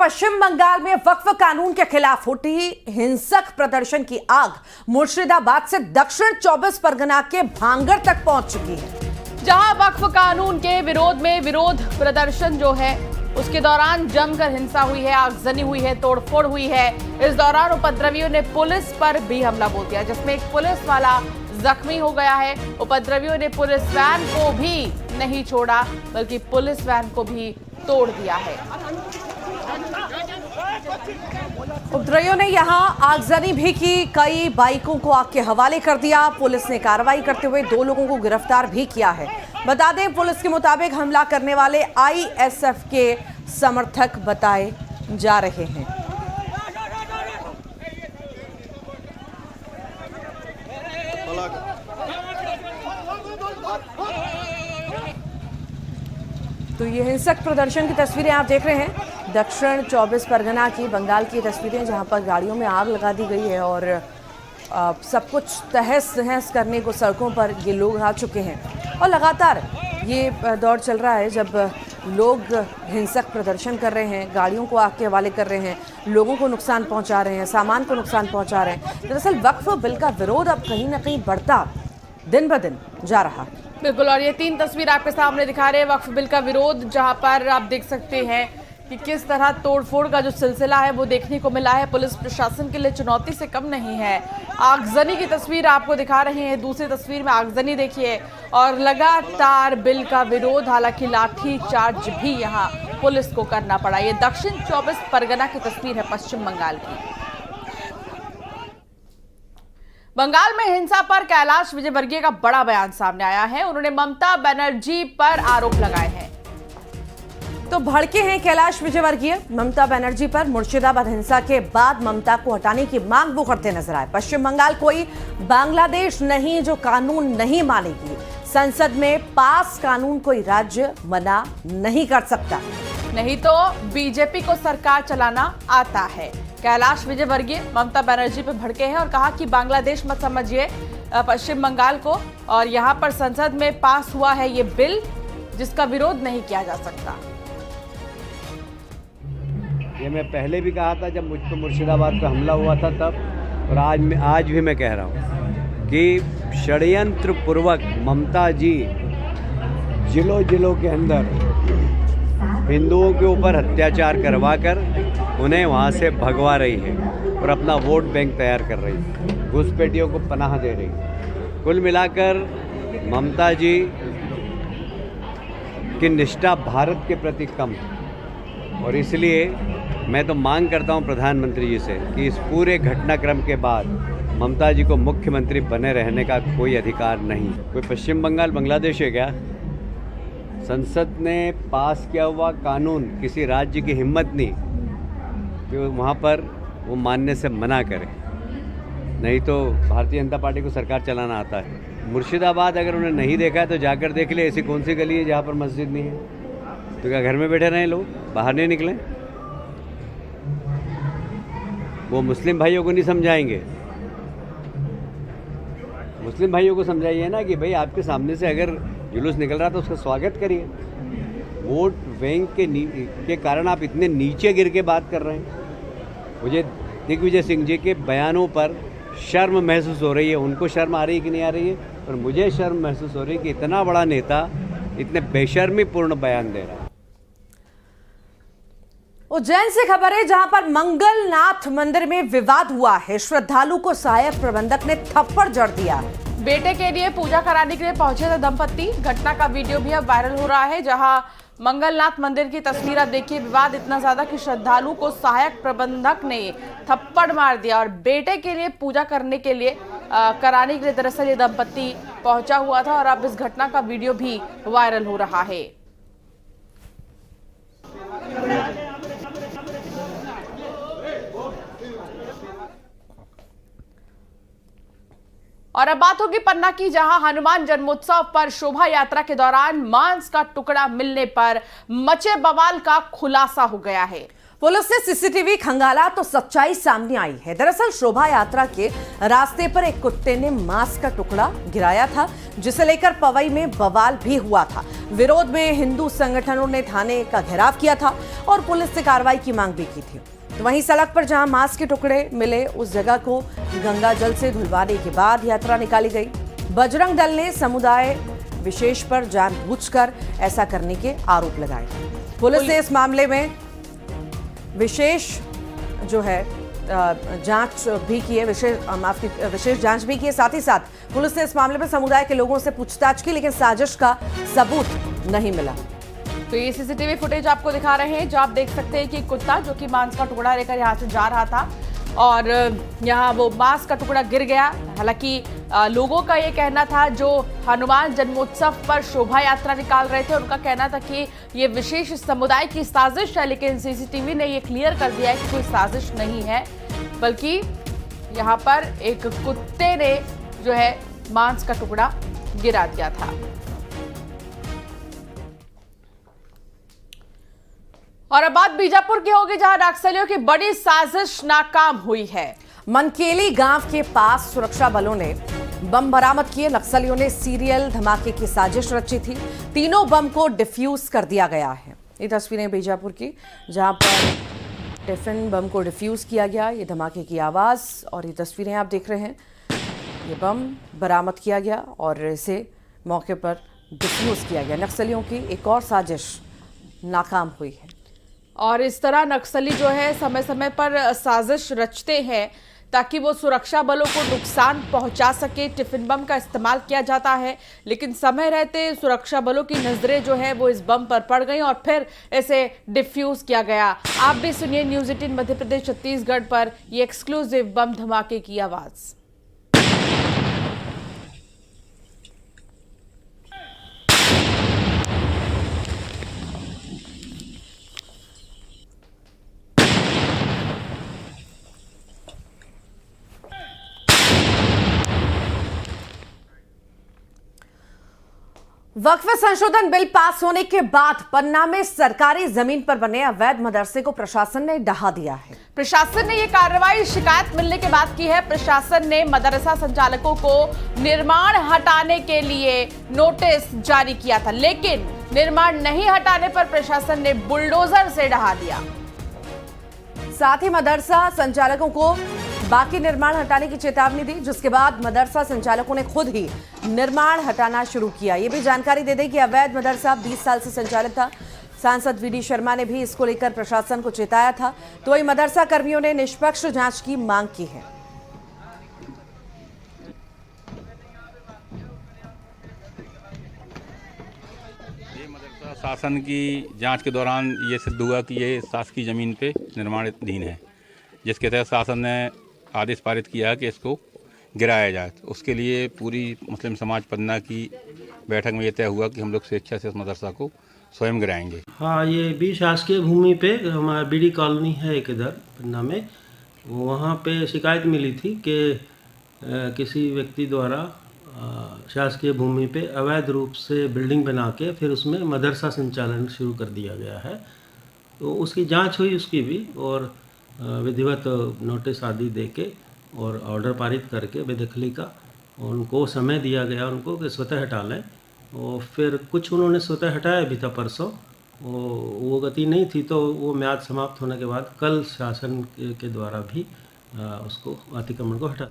पश्चिम बंगाल में वक्फ कानून के खिलाफ उठी हिंसक प्रदर्शन की आग मुर्शिदाबाद से दक्षिण 24 परगना के भांगड़ तक पहुंच चुकी है। जहां वक्फ कानून के विरोध में विरोध प्रदर्शन जो है उसके दौरान जमकर हिंसा हुई है, आगजनी हुई है, तोड़फोड़ हुई है। इस दौरान उपद्रवियों ने पुलिस पर भी हमला बोल दिया, जिसमें एक पुलिस वाला जख्मी हो गया है। उपद्रवियों ने पुलिस वैन को भी नहीं छोड़ा, बल्कि पुलिस वैन को भी तोड़ दिया है। उपद्रवियों ने यहां आगजनी भी की, कई बाइकों को आग के हवाले कर दिया। पुलिस ने कार्रवाई करते हुए 2 लोगों को गिरफ्तार भी किया है। बता दें, पुलिस के मुताबिक हमला करने वाले आईएसएफ के समर्थक बताए जा रहे हैं। तो ये हिंसक प्रदर्शन की तस्वीरें आप देख रहे हैं, दक्षिण 24 परगना की बंगाल की तस्वीरें, जहां पर गाड़ियों में आग लगा दी गई है और सब कुछ तहस नहस करने को सड़कों पर ये लोग आ चुके हैं। और लगातार ये दौर चल रहा है जब लोग हिंसक प्रदर्शन कर रहे हैं, गाड़ियों को आग के हवाले कर रहे हैं, लोगों को नुकसान पहुंचा रहे हैं, सामान को नुकसान पहुंचा रहे हैं। दरअसल वक्फ बिल का विरोध अब कहीं ना कहीं बढ़ता दिन ब दिन जा रहा है। बिल्कुल, और ये 3 तस्वीर आपके सामने दिखा रहे हैं वक्फ बिल का विरोध, जहां पर आप देख सकते हैं कि किस तरह तोड़फोड़ का जो सिलसिला है वो देखने को मिला है। पुलिस प्रशासन के लिए चुनौती से कम नहीं है। आगजनी की तस्वीर आपको दिखा रहे हैं, दूसरी तस्वीर में आगजनी देखिए, और लगातार बिल का विरोध, हालांकि लाठी चार्ज भी यहां पुलिस को करना पड़ा। ये दक्षिण 24 परगना की तस्वीर है पश्चिम बंगाल की। बंगाल में हिंसा पर कैलाश विजयवर्गीय का बड़ा बयान सामने आया है। उन्होंने ममता बनर्जी पर आरोप लगाए हैं। तो भड़के हैं कैलाश विजयवर्गीय ममता बनर्जी पर। मुर्शिदाबाद हिंसा के बाद ममता को हटाने की मांग वो करते नजर आए। पश्चिम बंगाल कोई बांग्लादेश नहीं जो कानून नहीं मानेगी। संसद में पास कानून कोई राज्य मना नहीं कर सकता। नहीं तो बीजेपी को सरकार चलाना आता है। कैलाश विजयवर्गीय ममता बनर्जी पर भड़के हैं और कहा कि बांग्लादेश मत समझिए पश्चिम बंगाल को, और यहां पर संसद में पास हुआ है ये बिल जिसका विरोध नहीं किया जा सकता। ये मैं पहले भी कहा था जब मुझ पर मुर्शिदाबाद पे हमला हुआ था तब, और आज भी मैं कह रहा हूँ कि षड्यंत्र पूर्वक ममता जी जिलों जिलों के अंदर हिंदुओं के ऊपर अत्याचार करवा कर उन्हें वहाँ से भगवा रही है और अपना वोट बैंक तैयार कर रही है, घुसपैठियों को पनाह दे रही है। कुल मिलाकर ममता जी की निष्ठा भारत के प्रति कम है, और इसलिए मैं तो मांग करता हूं प्रधानमंत्री जी से कि इस पूरे घटनाक्रम के बाद ममता जी को मुख्यमंत्री बने रहने का कोई अधिकार नहीं। कोई पश्चिम बंगाल बांग्लादेश है क्या? संसद ने पास किया हुआ कानून किसी राज्य की हिम्मत नहीं कि वहाँ पर वो मानने से मना करे, नहीं तो भारतीय जनता पार्टी को सरकार चलाना आता है। मुर्शिदाबाद अगर उन्हें नहीं देखा है तो जाकर देख ले, ऐसी कौन सी गली है जहाँ पर मस्जिद नहीं है? तो क्या घर में बैठे रहें लोग, बाहर नहीं निकलें? वो मुस्लिम भाइयों को नहीं समझाएंगे? मुस्लिम भाइयों को समझाइए ना कि भाई आपके सामने से अगर जुलूस निकल रहा तो उसका स्वागत करिए। वोट बैंक के कारण आप इतने नीचे गिर के बात कर रहे हैं। मुझे दिग्विजय सिंह जी के बयानों पर शर्म महसूस हो रही है। उनको शर्म आ रही है कि नहीं आ रही है, पर मुझे शर्म महसूस हो रही है कि इतना बड़ा नेता इतने बेशर्मीपूर्ण बयान दे रहा है। उज्जैन से खबर है, जहां पर मंगलनाथ मंदिर में विवाद हुआ है। श्रद्धालु को सहायक प्रबंधक ने थप्पड़ जड़ दिया। बेटे के लिए पूजा कराने के लिए पहुंचे थे दंपति। घटना का वीडियो भी अब वायरल हो रहा है, जहां मंगलनाथ मंदिर की तस्वीर आप देखिए। विवाद इतना ज्यादा कि श्रद्धालु को सहायक प्रबंधक ने थप्पड़ मार दिया, और बेटे के लिए पूजा करने के लिए कराने के लिए दरअसल ये दंपति पहुंचा हुआ था, और अब इस घटना का वीडियो भी वायरल हो रहा है। और अब बात होगी पन्ना की, जहां हनुमान जन्मोत्सव पर शोभा यात्रा के दौरान मांस का टुकड़ा मिलने पर मचे बवाल का खुलासा हो गया है। पुलिस ने सीसीटीवी खंगाला तो सच्चाई सामने आई है। दरअसल शोभा यात्रा के रास्ते पर एक कुत्ते ने मांस का टुकड़ा गिराया था, जिसे लेकर पवई में बवाल भी हुआ था। विरोध में हिंदू संगठनों ने थाने का घेराव किया था और पुलिस से कार्रवाई की मांग भी की थी। तो वहीं सड़क पर जहां मांस के टुकड़े मिले, उस जगह को गंगा जल से धुलवाने के बाद यात्रा निकाली गई। बजरंग दल ने समुदाय विशेष पर जानबूझकर ऐसा करने के आरोप लगाए। पुलिस ने इस मामले में विशेष जो है जांच भी की है, विशेष जांच भी की है। साथ ही साथ पुलिस ने इस मामले में समुदाय के लोगों से पूछताछ की, लेकिन साजिश का सबूत नहीं मिला। तो ये सीसीटीवी फुटेज आपको दिखा रहे हैं, जो आप देख सकते हैं कि कुत्ता जो कि मांस का टुकड़ा लेकर यहाँ से जा रहा था और यहाँ वो मांस का टुकड़ा गिर गया। हालांकि लोगों का ये कहना था, जो हनुमान जन्मोत्सव पर शोभा यात्रा निकाल रहे थे, उनका कहना था कि ये विशेष समुदाय की साजिश है, लेकिन सीसीटीवी ने ये क्लियर कर दिया है कि कोई साजिश नहीं है, बल्कि यहाँ पर एक कुत्ते ने जो है मांस का टुकड़ा गिरा दिया था। और अब बात बीजापुर की होगी, जहां नक्सलियों की बड़ी साजिश नाकाम हुई है। मनकेली गांव के पास सुरक्षा बलों ने बम बरामद किए। नक्सलियों ने सीरियल धमाके की साजिश रची थी। तीनों बम को डिफ्यूज कर दिया गया है। ये तस्वीरें बीजापुर की, जहां पर टिफिन बम को डिफ्यूज किया गया। ये धमाके की आवाज और ये तस्वीरें आप देख रहे हैं। ये बम बरामद किया गया और इसे मौके पर डिफ्यूज किया गया। नक्सलियों की एक और साजिश नाकाम हुई है। और इस तरह नक्सली जो है समय समय पर साजिश रचते हैं ताकि वो सुरक्षा बलों को नुकसान पहुंचा सके। टिफिन बम का इस्तेमाल किया जाता है, लेकिन समय रहते सुरक्षा बलों की नजरें जो है वो इस बम पर पड़ गई और फिर इसे डिफ्यूज किया गया। आप भी सुनिए न्यूज़ 18 मध्य प्रदेश छत्तीसगढ़ पर ये एक्सक्लूसिव बम धमाके की आवाज। वक्फ संशोधन बिल पास होने के बाद पन्ना में सरकारी जमीन पर बने अवैध मदरसे को प्रशासन ने ढहा दिया है। प्रशासन ने ये कार्रवाई शिकायत मिलने के बाद की है। प्रशासन ने मदरसा संचालकों को निर्माण हटाने के लिए नोटिस जारी किया था, लेकिन निर्माण नहीं हटाने पर प्रशासन ने बुलडोजर से ढहा दिया। साथ ही मदरसा संचालकों को बाकी निर्माण हटाने की चेतावनी दी, जिसके बाद मदरसा संचालकों ने खुद ही निर्माण हटाना शुरू किया। ये भी जानकारी दे दें कि अवैध मदरसा 20 साल से संचालित था। सांसद वीडी शर्मा ने भी इसको लेकर प्रशासन को चेताया था। तो वही मदरसा कर्मियों ने निष्पक्ष जांच की मांग की है। ये मदरसा शासन की जांच के दौरान ये सिद्ध हुआ कि ये शासकीय जमीन पे निर्माणाधीन है, जिसके तहत शासन ने आदेश पारित किया कि इसको गिराया जाए। तो उसके लिए पूरी मुस्लिम समाज पन्ना की बैठक में ये तय हुआ कि हम लोग स्वेच्छा से इस मदरसा को स्वयं गिराएंगे। हाँ, ये भी शासकीय भूमि पे हमारा बीडी कॉलोनी है एक इधर पन्ना में, वहाँ पे शिकायत मिली थी कि किसी व्यक्ति द्वारा शासकीय भूमि पे अवैध रूप से बिल्डिंग बना के फिर उसमें मदरसा संचालन शुरू कर दिया गया है। तो उसकी जांच हुई, उसकी भी, और विधिवत नोटिस आदि देके और ऑर्डर पारित करके बेदखली का उनको समय दिया गया उनको कि स्वतः हटा लें। और फिर कुछ उन्होंने स्वतः हटाया भी था परसों, वो गति नहीं थी, तो वो म्याद समाप्त होने के बाद कल शासन के द्वारा भी उसको अतिक्रमण को हटा